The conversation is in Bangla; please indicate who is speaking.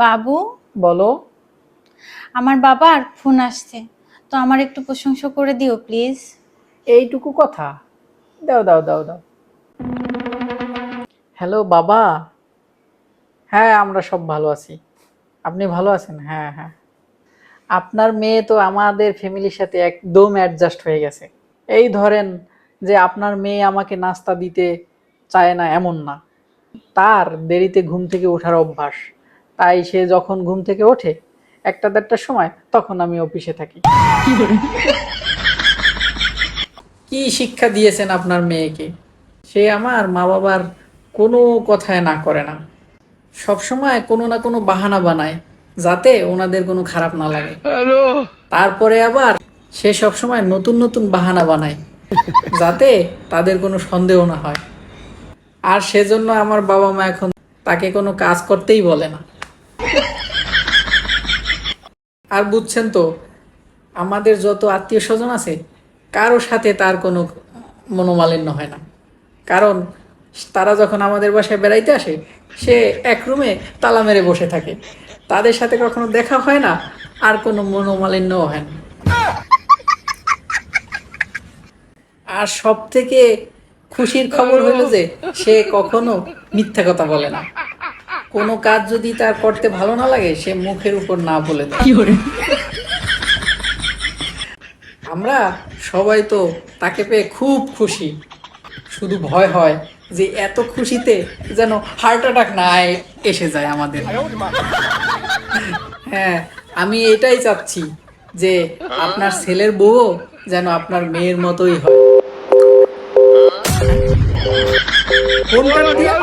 Speaker 1: বাবু,
Speaker 2: বলো।
Speaker 1: আমার বাবার ফোন আসছে, তো আমার একটু প্রশংসা করে দিও প্লিজ।
Speaker 2: এইটুকু কথা? দাও দাও দাও দাও। হ্যালো বাবা। হ্যাঁ, আমরা সব ভালো আছি। আপনি ভালো আছেন? হ্যাঁ হ্যাঁ। আপনার মেয়ে তো আমাদের ফ্যামিলির সাথে একদম অ্যাডজাস্ট হয়ে গেছে। এই ধরেন যে আপনার মেয়ে আমাকে নাস্তা দিতে চায় না এমন না, তার দেরিতে ঘুম থেকে ওঠার অভ্যাস। তাই সে যখন ঘুম থেকে ওঠে 1টা 1:30টার সময়, তখন আমি অফিসে থাকি। কি শিক্ষা দিয়েছেন আপনার মেয়েকে? সে আমার মা বাবার কোনো কথায় না করে না, সবসময় কোনো না কোনো বাহানা বানায় যাতে ওনাদের কোনো খারাপ না লাগে। তারপরে আবার সে সবসময় নতুন নতুন বাহানা বানায় যাতে তাদের কোনো সন্দেহ না হয়। আর সেজন্য আমার বাবা মা এখন তাকে কোনো কাজ করতেই বলে না। আর বুঝছেন তো, আমাদের যত আত্মীয় স্বজন আছে কারো সাথে তার কোনো মনোমালিন্য হয় না, কারণ তারা যখন আমাদের বাসায় বেড়াইতে আসে সে এক রুমে তালা মেরে বসে থাকে, তাদের সাথে কখনো দেখা হয় না, আর কোনো মনোমালিন্যও হয় না। আর সব থেকে খুশির খবর হলো যে সে কখনো মিথ্যা কথা বলে না। কোনো কাজ যদি তার করতে ভালো না লাগে সে মুখের উপর না বলে দেয়। আমরা সবাই তো তাকে পেয়ে খুব খুশি, শুধু ভয় হয় যে এত খুশিতে যেন হার্ট অ্যাটাক না এসে যায় আমাদের। হ্যাঁ, আমি এটাই চাচ্ছি যে আপনার ছেলের বউ যেন আপনার মেয়ের মতোই হয়। ফোন কাট দিয়া